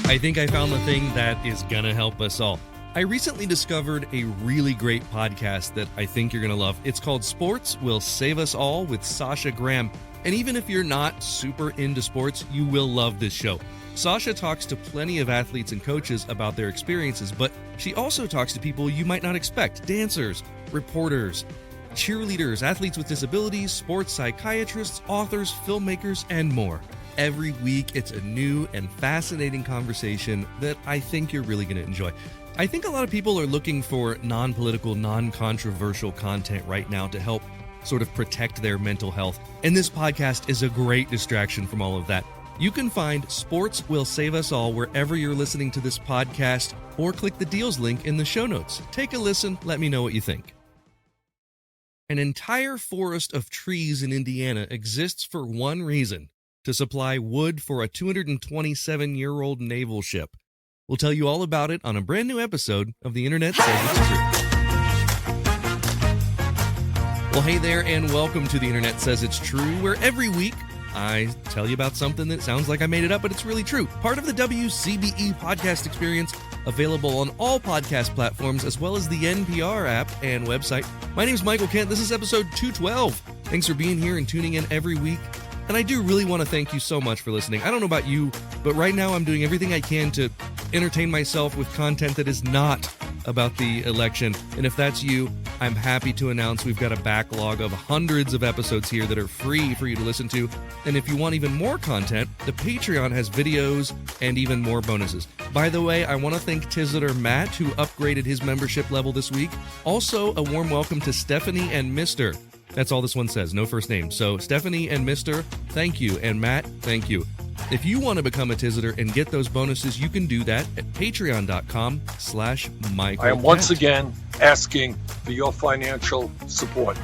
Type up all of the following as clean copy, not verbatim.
I think I found the thing that is gonna help us all. I recently discovered a really great podcast that I think you're gonna love. It's called Sports Will Save Us All with Sasha Graham. And even if you're not super into sports, you will love this show. Sasha talks to plenty of athletes and coaches about their experiences, but she also talks to people you might not expect: dancers, reporters, cheerleaders, athletes with disabilities, sports psychiatrists, authors, filmmakers, and more. Every week, it's a new and fascinating conversation that I think you're really going to enjoy. I think a lot of people are looking for non-political, non-controversial content right now to help sort of protect their mental health, and this podcast is a great distraction from all of that. You can find Sports Will Save Us All wherever you're listening to this podcast, or click the deals link in the show notes. Take a listen, let me know what you think. An entire forest of trees in Indiana exists for one reason: to supply wood for a 227-year-old naval ship. We'll tell you all about it on a brand new episode of The Internet Says It's True. Well, hey there, and welcome to The Internet Says It's True, where every week I tell you about something that sounds like I made it up, but it's really true. Part of the WCBE podcast experience, available on all podcast platforms, as well as the NPR app and website. My name is Michael Kent. This is episode 212. Thanks for being here and tuning in every week. And I do really want to thank you so much for listening. I don't know about you, but right now I'm doing everything I can to entertain myself with content that is not about the election. And if that's you, I'm happy to announce we've got a backlog of hundreds of episodes here that are free for you to listen to. And if you want even more content, the Patreon has videos and even more bonuses. By the way, I want to thank Tizitor Matt, who upgraded his membership level this week. Also, a warm welcome to Stephanie and Mr. That's all this one says, no first name. So Stephanie and Mr., thank you. And Matt, thank you. If you want to become a Tizitor and get those bonuses, you can do that at patreon.com/Michael. I am once again asking for your financial support.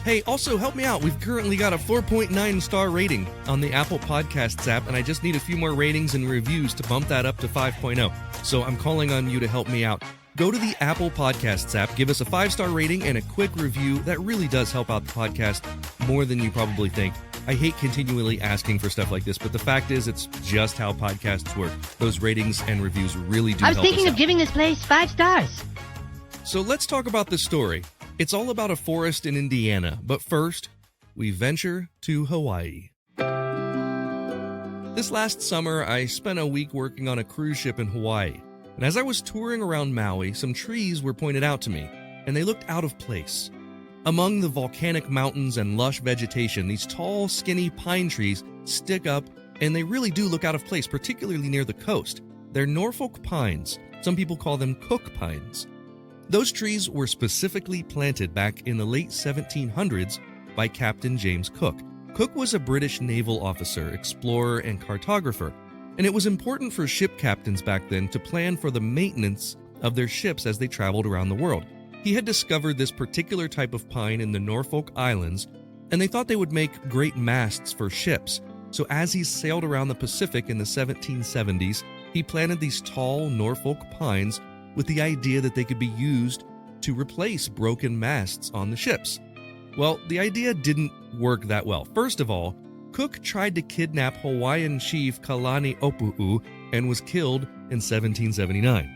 Hey, also help me out. We've currently got a 4.9 star rating on the Apple Podcasts app, and I just need a few more ratings and reviews to bump that up to 5.0. So I'm calling on you to help me out. Go to the Apple Podcasts app, give us a 5-star rating and a quick review. That really does help out the podcast more than you probably think. I hate continually asking for stuff like this, but the fact is it's just how podcasts work. Those ratings and reviews really do help us out. I was thinking of giving this place 5 stars. So let's talk about this story. It's all about a forest in Indiana, but first, we venture to Hawaii. This last summer, I spent a week working on a cruise ship in Hawaii. And as I was touring around Maui, some trees were pointed out to me, and they looked out of place. Among the volcanic mountains and lush vegetation, these tall, skinny pine trees stick up, and they really do look out of place, particularly near the coast. They're Norfolk pines. Some people call them Cook pines. Those trees were specifically planted back in the late 1700s by Captain James Cook. Cook was a British naval officer, explorer, and cartographer. And it was important for ship captains back then to plan for the maintenance of their ships as they traveled around the world. He had discovered this particular type of pine in the Norfolk Islands, and they thought they would make great masts for ships. So as he sailed around the Pacific in the 1770s, he planted these tall Norfolk pines with the idea that they could be used to replace broken masts on the ships. Well, the idea didn't work that well. First of all, Cook tried to kidnap Hawaiian chief Kalani Opu'u and was killed in 1779.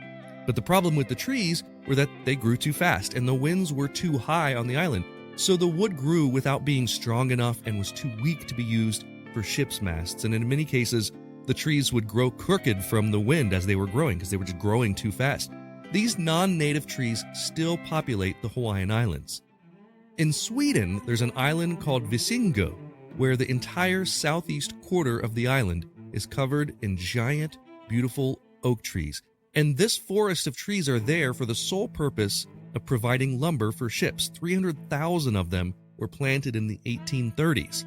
But the problem with the trees were that they grew too fast and the winds were too high on the island. So the wood grew without being strong enough and was too weak to be used for ship's masts. And in many cases, the trees would grow crooked from the wind as they were growing because they were just growing too fast. These non-native trees still populate the Hawaiian Islands. In Sweden, there's an island called Visingo, where the entire southeast quarter of the island is covered in giant, beautiful oak trees. And this forest of trees are there for the sole purpose of providing lumber for ships. 300,000 of them were planted in the 1830s.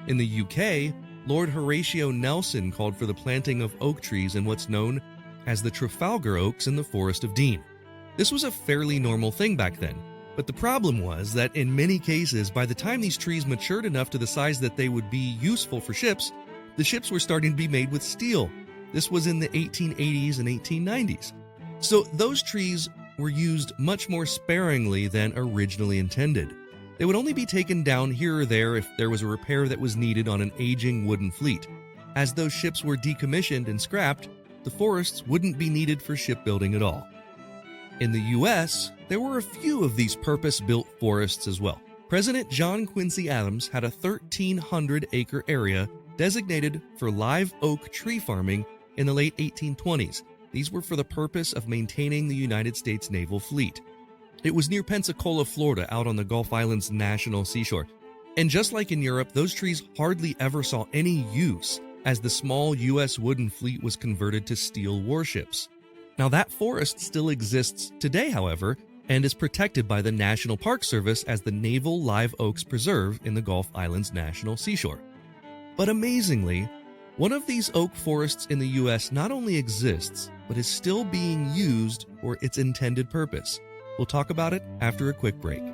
In the UK, Lord Horatio Nelson called for the planting of oak trees in what's known as the Trafalgar Oaks in the Forest of Dean. This was a fairly normal thing back then. But the problem was that in many cases, by the time these trees matured enough to the size that they would be useful for ships, the ships were starting to be made with steel. This was in the 1880s and 1890s. So those trees were used much more sparingly than originally intended. They would only be taken down here or there if there was a repair that was needed on an aging wooden fleet. As those ships were decommissioned and scrapped, the forests wouldn't be needed for shipbuilding at all. In the U.S., there were a few of these purpose-built forests as well. President John Quincy Adams had a 1,300-acre area designated for live oak tree farming in the late 1820s. These were for the purpose of maintaining the United States naval fleet. It was near Pensacola, Florida, out on the Gulf Islands National Seashore. And just like in Europe, those trees hardly ever saw any use as the small U.S. wooden fleet was converted to steel warships. Now that forest still exists today, however, and is protected by the National Park Service as the Naval Live Oaks Preserve in the Gulf Islands National Seashore. But amazingly, one of these oak forests in the U.S. not only exists, but is still being used for its intended purpose. We'll talk about it after a quick break.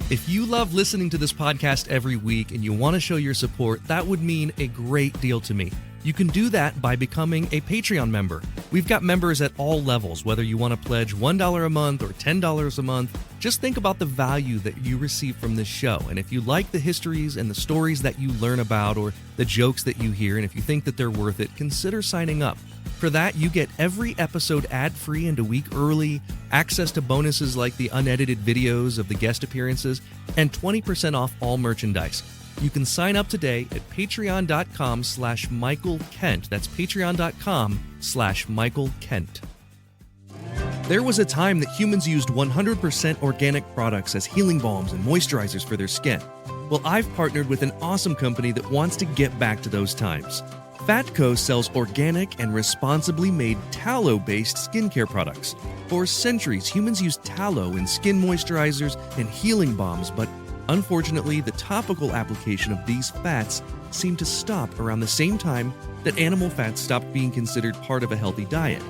If you love listening to this podcast every week and you want to show your support, that would mean a great deal to me. You can do that by becoming a Patreon member. We've got members at all levels, whether you want to pledge $1 a month or $10 a month. Just think about the value that you receive from this show. And if you like the histories and the stories that you learn about or the jokes that you hear, and if you think that they're worth it, consider signing up. For that, you get every episode ad-free and a week early, access to bonuses like the unedited videos of the guest appearances, and 20% off all merchandise. You can sign up today at patreon.com/Michael Kent. That's patreon.com/Michael Kent. There was a time that humans used 100% organic products as healing balms and moisturizers for their skin. Well, I've partnered with an awesome company that wants to get back to those times. Fatco sells organic and responsibly made tallow-based skincare products. For centuries, humans used tallow in skin moisturizers and healing balms, but unfortunately, the topical application of these fats seemed to stop around the same time that animal fats stopped being considered part of a healthy diet.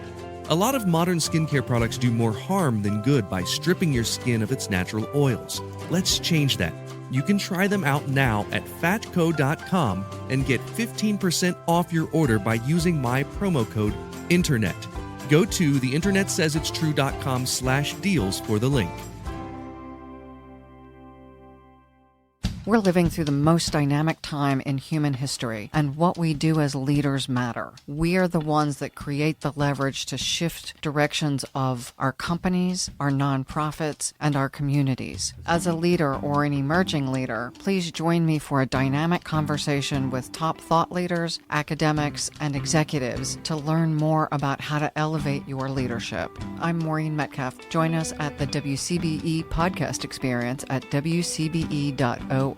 A lot of modern skincare products do more harm than good by stripping your skin of its natural oils. Let's change that. You can try them out now at fatco.com and get 15% off your order by using my promo code INTERNET. Go to theinternetsaysitstrue.com/deals for the link. We're living through the most dynamic time in human history, and what we do as leaders matter. We are the ones that create the leverage to shift directions of our companies, our nonprofits, and our communities. As a leader or an emerging leader, please join me for a dynamic conversation with top thought leaders, academics, and executives to learn more about how to elevate your leadership. I'm Maureen Metcalf. Join us at the WCBE podcast experience at wcbe.org.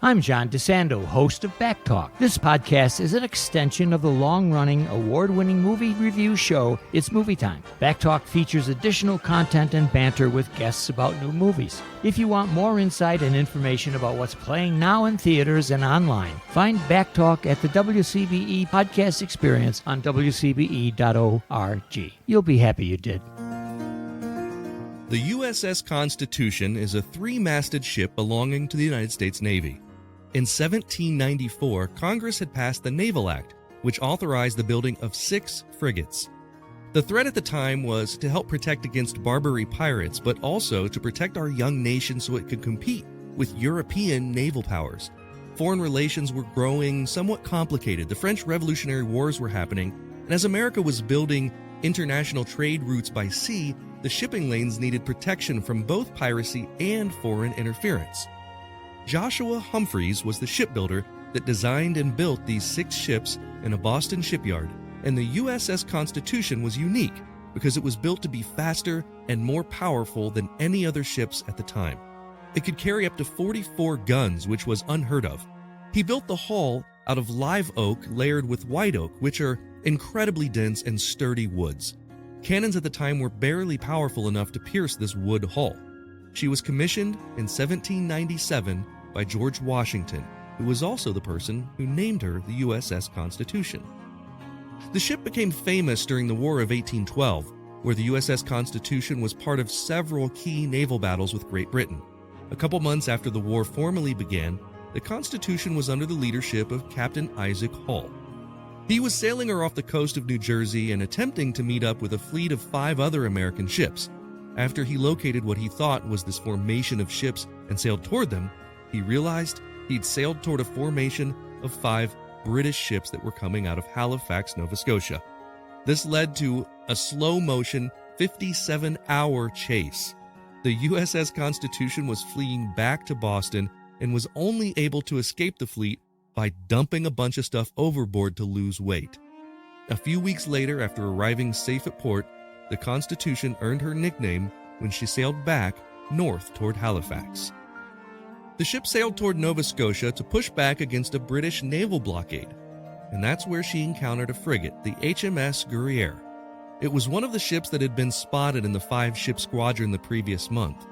I'm John DeSando, host of Back Talk. This podcast is an extension of the long-running, award-winning movie review show, It's Movie Time. Back Talk features additional content and banter with guests about new movies. If you want more insight and information about what's playing now in theaters and online, find Back Talk at the WCBE podcast experience on wcbe.org. You'll be happy you did. The U.S.S. Constitution is a three-masted ship belonging to the United States Navy. In 1794, Congress had passed the Naval Act, which authorized the building of 6 frigates. The threat at the time was to help protect against Barbary pirates, but also to protect our young nation so it could compete with European naval powers. Foreign relations were growing somewhat complicated. The French Revolutionary Wars were happening, and as America was building international trade routes by sea, the shipping lanes needed protection from both piracy and foreign interference. Joshua Humphreys was the shipbuilder that designed and built these 6 ships in a Boston shipyard, and the U.S.S. Constitution was unique because it was built to be faster and more powerful than any other ships at the time. It could carry up to 44 guns, which was unheard of. He built the hull out of live oak layered with white oak, which are incredibly dense and sturdy woods. Cannons at the time were barely powerful enough to pierce this wood hull. She was commissioned in 1797 by George Washington, who was also the person who named her the U.S.S. Constitution. The ship became famous during the War of 1812, where the U.S.S. Constitution was part of several key naval battles with Great Britain. A couple months after the war formally began, the Constitution was under the leadership of Captain Isaac Hull. He was sailing her off the coast of New Jersey and attempting to meet up with a fleet of 5 other American ships. After he located what he thought was this formation of ships and sailed toward them, he realized he'd sailed toward a formation of 5 British ships that were coming out of Halifax, Nova Scotia. This led to a slow-motion 57-hour chase. The U.S.S. Constitution was fleeing back to Boston and was only able to escape the fleet by dumping a bunch of stuff overboard to lose weight. A few weeks later, after arriving safe at port, the Constitution earned her nickname when she sailed back north toward Halifax. The ship sailed toward Nova Scotia to push back against a British naval blockade, and that's where she encountered a frigate, the HMS Guerriere. It was one of the ships that had been spotted in the 5-ship squadron the previous month.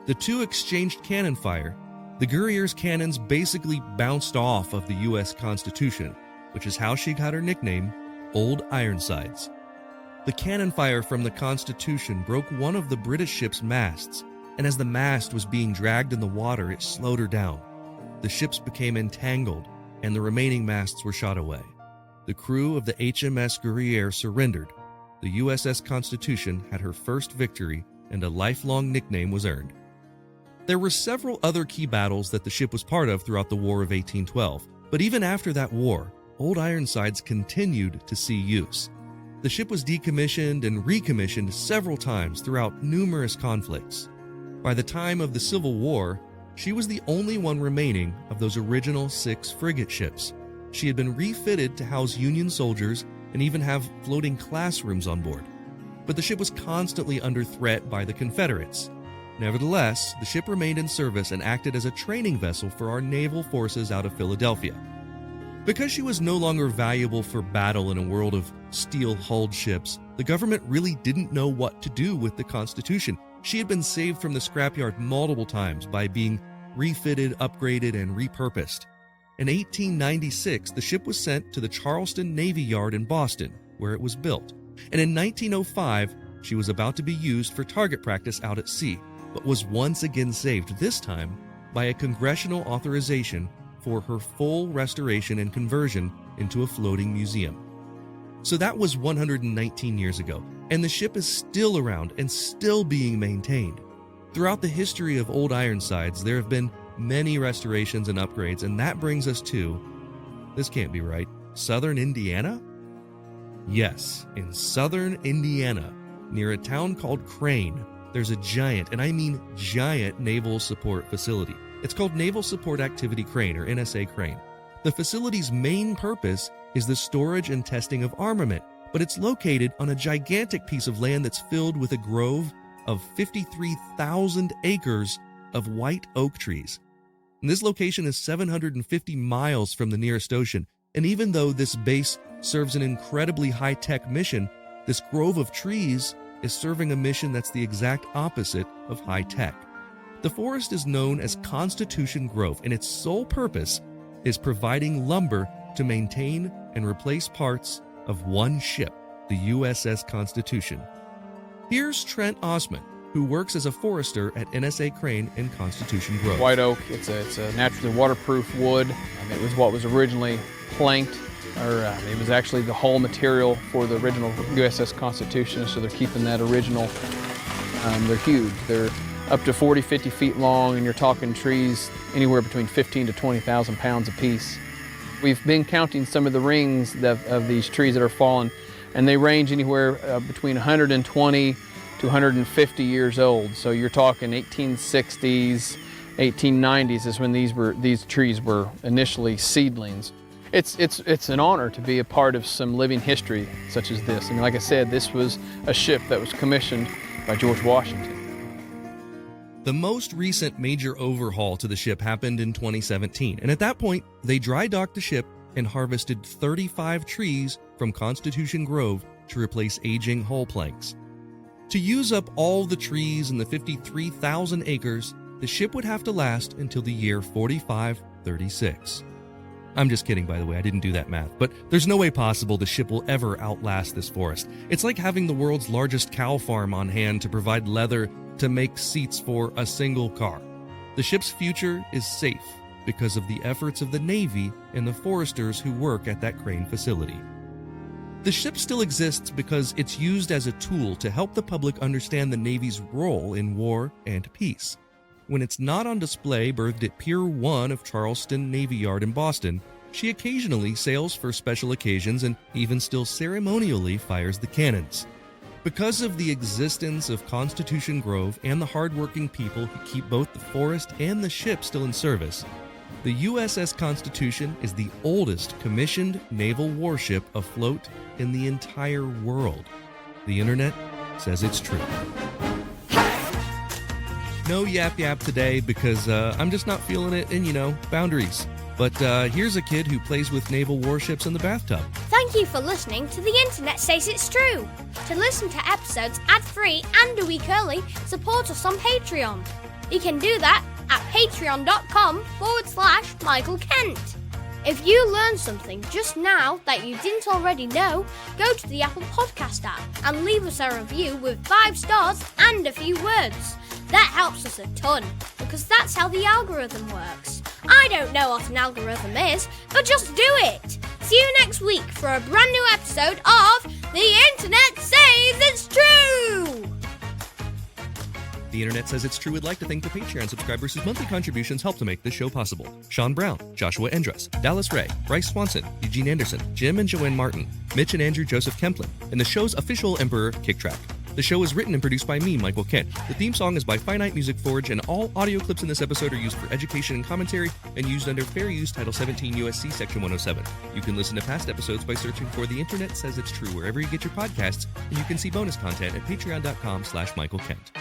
The two exchanged cannon fire. The Guerriere's cannons basically bounced off of the U.S. Constitution, which is how she got her nickname, Old Ironsides. The cannon fire from the Constitution broke one of the British ship's masts, and as the mast was being dragged in the water, it slowed her down. The ships became entangled, and the remaining masts were shot away. The crew of the HMS Guerriere surrendered. The U.S.S. Constitution had her first victory, and a lifelong nickname was earned. There were several other key battles that the ship was part of throughout the War of 1812, but even after that war, Old Ironsides continued to see use. The ship was decommissioned and recommissioned several times throughout numerous conflicts. By the time of the Civil War, she was the only one remaining of those original 6 frigate ships. She had been refitted to house Union soldiers and even have floating classrooms on board. But the ship was constantly under threat by the Confederates. Nevertheless, the ship remained in service and acted as a training vessel for our naval forces out of Philadelphia. Because she was no longer valuable for battle in a world of steel-hulled ships, the government really didn't know what to do with the Constitution. She had been saved from the scrapyard multiple times by being refitted, upgraded, and repurposed. In 1896, the ship was sent to the Charleston Navy Yard in Boston, where it was built. And in 1905, she was about to be used for target practice out at sea, but was once again saved, this time by a congressional authorization for her full restoration and conversion into a floating museum. So that was 119 years ago, and the ship is still around and still being maintained. Throughout the history of Old Ironsides, there have been many restorations and upgrades, and that brings us to, this can't be right, southern Indiana? Yes, in southern Indiana, near a town called Crane, there's a giant, and I mean giant, naval support facility. It's called Naval Support Activity Crane, or NSA Crane. The facility's main purpose is the storage and testing of armament, but it's located on a gigantic piece of land that's filled with a grove of 53,000 acres of white oak trees. And this location is 750 miles from the nearest ocean, and even though this base serves an incredibly high-tech mission, this grove of trees is serving a mission that's the exact opposite of high-tech. The forest is known as Constitution Grove, and its sole purpose is providing lumber to maintain and replace parts of one ship, the U.S.S. Constitution. Here's Trent Osman, who works as a forester at NSA Crane in Constitution Grove. White oak, it's a naturally waterproof wood. It was what was originally planked, or it was actually the hull material for the original U.S.S. Constitution, so they're keeping that original. They're huge. They're up to 40, 50 feet long, and you're talking trees anywhere between 15 to 20,000 pounds apiece. We've been counting some of the rings of these trees that are fallen, and they range anywhere between 120 to 150 years old. So you're talking 1860s, 1890s is when these trees were initially seedlings. It's an honor to be a part of some living history such as this. And like I said, this was a ship that was commissioned by George Washington. The most recent major overhaul to the ship happened in 2017, and at that point, they dry docked the ship and harvested 35 trees from Constitution Grove to replace aging hull planks. To use up all the trees in the 53,000 acres, the ship would have to last until the year 4536. I'm just kidding, by the way, I didn't do that math, but there's no way possible the ship will ever outlast this forest. It's like having the world's largest cow farm on hand to provide leather to make seats for a single car. The ship's future is safe because of the efforts of the Navy and the foresters who work at that Crane facility. The ship still exists because it's used as a tool to help the public understand the Navy's role in war and peace. When it's not on display berthed at Pier 1 of Charleston Navy Yard in Boston, she occasionally sails for special occasions and even still ceremonially fires the cannons. Because of the existence of Constitution Grove and the hardworking people who keep both the forest and the ship still in service, the U.S.S. Constitution is the oldest commissioned naval warship afloat in the entire world. The internet says it's true. No yap today because I'm just not feeling it in, boundaries. But here's a kid who plays with naval warships in the bathtub. Thank you for listening to The Internet Says It's True. To listen to episodes ad-free and a week early, support us on Patreon. You can do that at patreon.com/Michael Kent. If you learned something just now that you didn't already know, go to the Apple Podcast app and leave us a review with 5 stars and a few words. That helps us a ton, because that's how the algorithm works. I don't know what an algorithm is, but just do it! See you next week for a brand new episode of The Internet Says It's True! The Internet Says It's True would like to thank the Patreon subscribers whose monthly contributions help to make this show possible. Sean Brown, Joshua Endress, Dallas Ray, Bryce Swanson, Eugene Anderson, Jim and Joanne Martin, Mitch and Andrew Joseph Kemplin, and the show's official Emperor, Kicktrack. The show is written and produced by me, Michael Kent. The theme song is by Finite Music Forge, and all audio clips in this episode are used for education and commentary and used under Fair Use Title 17 U.S.S. Section 107. You can listen to past episodes by searching for The Internet Says It's True wherever you get your podcasts, and you can see bonus content at patreon.com/Michael Kent.